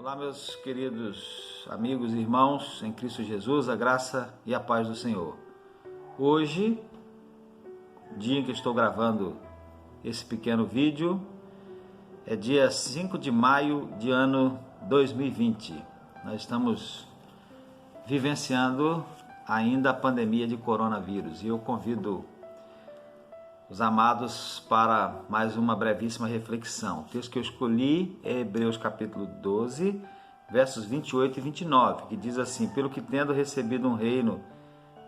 Olá, meus queridos amigos e irmãos em Cristo Jesus, a graça e a paz do Senhor. Hoje, dia em que estou gravando esse pequeno vídeo, é dia 5 de maio de ano 2020. Nós estamos vivenciando ainda a pandemia de coronavírus e eu convido os amados para mais uma brevíssima reflexão. O texto que eu escolhi é Hebreus capítulo 12, versos 28 e 29, que diz assim: pelo que tendo recebido um reino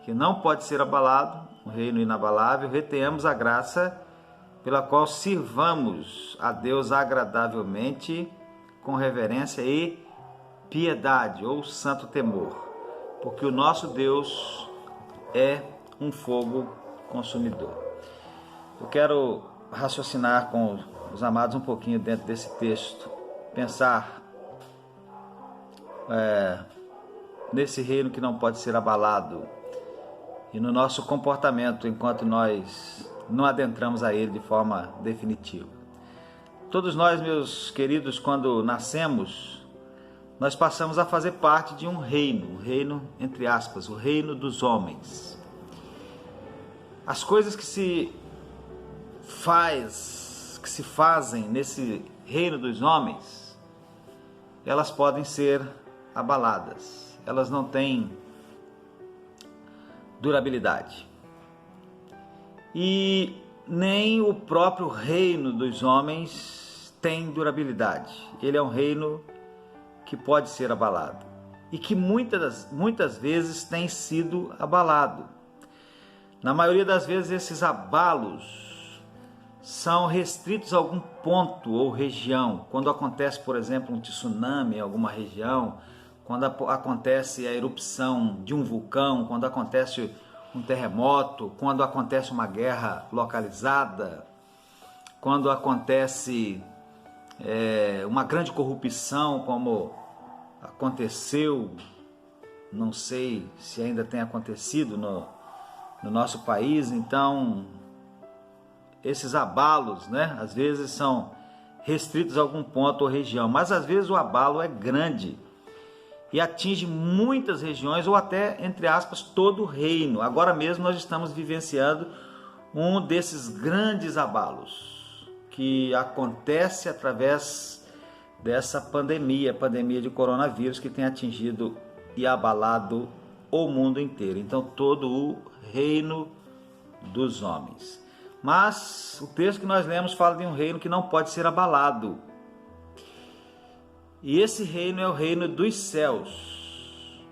que não pode ser abalado, um reino inabalável, retenhamos a graça pela qual sirvamos a Deus agradavelmente, com reverência e piedade ou santo temor, porque o nosso Deus é um fogo consumidor. Eu quero raciocinar com os amados um pouquinho dentro desse texto, pensar nesse reino que não pode ser abalado e no nosso comportamento enquanto nós não adentramos a ele de forma definitiva. Todos nós, meus queridos, quando nascemos, nós passamos a fazer parte de um reino entre aspas, o reino dos homens. As coisas que se fazem nesse reino dos homens, elas podem ser abaladas, elas não têm durabilidade. E nem o próprio reino dos homens tem durabilidade. Ele é um reino que pode ser abalado e que muitas vezes tem sido abalado. Na maioria das vezes esses abalos são restritos a algum ponto ou região. Quando acontece, por exemplo, um tsunami em alguma região, quando acontece a erupção de um vulcão, quando acontece um terremoto, quando acontece uma guerra localizada, quando acontece uma grande corrupção, como aconteceu, não sei se ainda tem acontecido no nosso país. Então, esses abalos, às vezes são restritos a algum ponto ou região, mas às vezes o abalo é grande e atinge muitas regiões ou até, entre aspas, todo o reino. Agora mesmo nós estamos vivenciando um desses grandes abalos que acontece através dessa pandemia de coronavírus, que tem atingido e abalado o mundo inteiro. Então, todo o reino dos homens. Mas o texto que nós lemos fala de um reino que não pode ser abalado. E esse reino é o reino dos céus.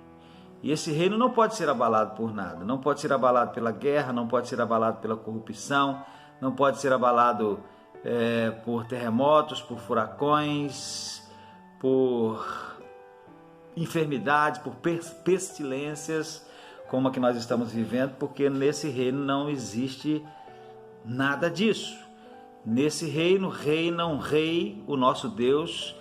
E esse reino não pode ser abalado por nada. Não pode ser abalado pela guerra, não pode ser abalado pela corrupção, não pode ser abalado por terremotos, por furacões, por enfermidades, por pestilências, como a que nós estamos vivendo, porque nesse reino não existe nada disso. Nesse reino reina um rei, o nosso Deus,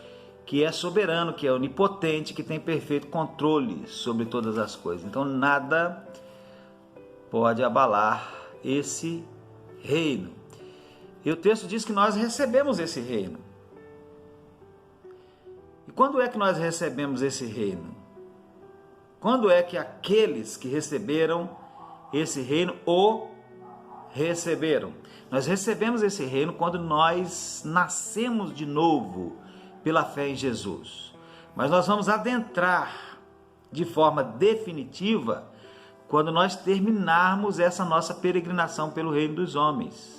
que é soberano, que é onipotente, que tem perfeito controle sobre todas as coisas. Então nada pode abalar esse reino. E o texto diz que nós recebemos esse reino. E quando é que nós recebemos esse reino? Quando é que aqueles que receberam esse reino o receberam? Nós recebemos esse reino quando nós nascemos de novo pela fé em Jesus. Mas nós vamos adentrar de forma definitiva quando nós terminarmos essa nossa peregrinação pelo reino dos homens.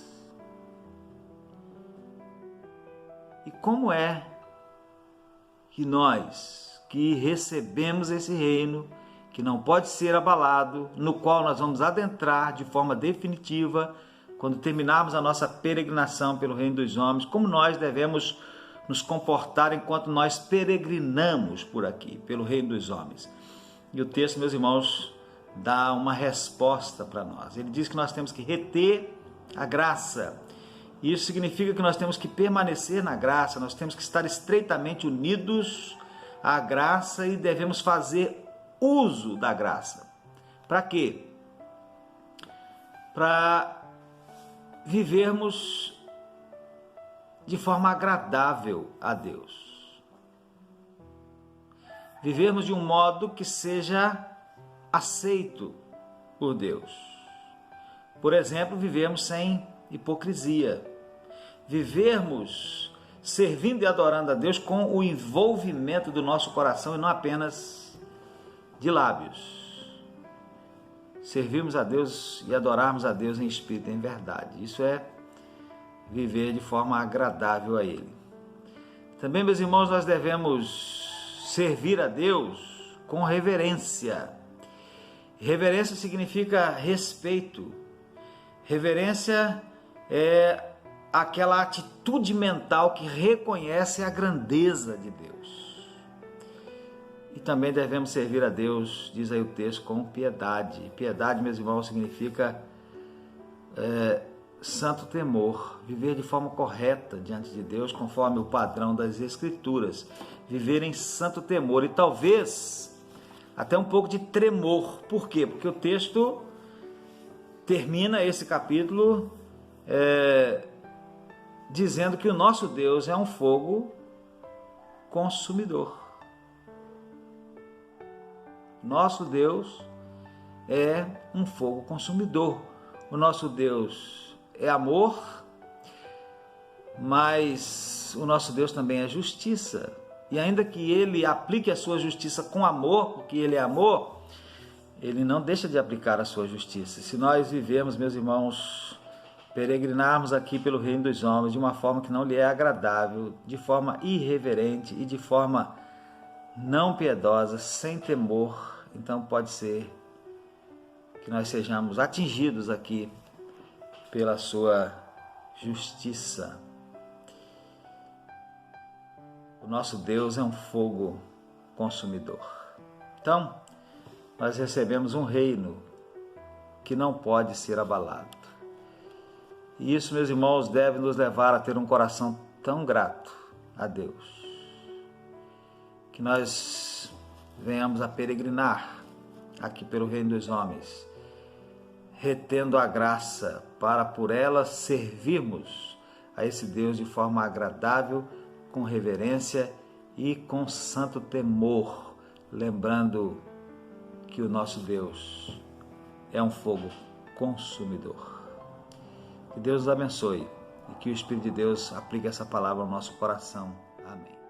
E como é que nós que recebemos esse reino, que não pode ser abalado, no qual nós vamos adentrar de forma definitiva quando terminarmos a nossa peregrinação pelo reino dos homens, como nós devemos nos comportar enquanto nós peregrinamos por aqui, pelo reino dos homens? E o texto, meus irmãos, dá uma resposta para nós. Ele diz que nós temos que reter a graça. Isso significa que nós temos que permanecer na graça, nós temos que estar estreitamente unidos à graça e devemos fazer uso da graça. Para quê? Para vivermos de forma agradável a Deus. vivermos de um modo que seja aceito por Deus. Por exemplo, vivermos sem hipocrisia, vivermos servindo e adorando a Deus com o envolvimento do nosso coração e não apenas de lábios. Servirmos a Deus e adorarmos a Deus em espírito e em verdade. Isso é viver de forma agradável a Ele. Também, meus irmãos, nós devemos servir a Deus com reverência. Reverência significa respeito. Reverência é aquela atitude mental que reconhece a grandeza de Deus. E também devemos servir a Deus, diz aí o texto, com piedade. Piedade, meus irmãos, significa santo temor, viver de forma correta diante de Deus, conforme o padrão das Escrituras, viver em santo temor e talvez até um pouco de tremor. Por quê? Porque o texto termina esse capítulo dizendo que o nosso Deus é um fogo consumidor. Nosso Deus é um fogo consumidor. O nosso Deus é amor, mas o nosso Deus também é justiça. E ainda que Ele aplique a sua justiça com amor, porque Ele é amor, Ele não deixa de aplicar a sua justiça. Se nós vivemos, meus irmãos, peregrinarmos aqui pelo reino dos homens de uma forma que não lhe é agradável, de forma irreverente e de forma não piedosa, sem temor, então pode ser que nós sejamos atingidos aqui pela sua justiça. O nosso Deus é um fogo consumidor. Então, nós recebemos um reino que não pode ser abalado. E isso, meus irmãos, deve nos levar a ter um coração tão grato a Deus, que nós venhamos a peregrinar aqui pelo reino dos homens, retendo a graça para por ela servirmos a esse Deus de forma agradável, com reverência e com santo temor, lembrando que o nosso Deus é um fogo consumidor. Que Deus nos abençoe e que o Espírito de Deus aplique essa palavra ao nosso coração. Amém.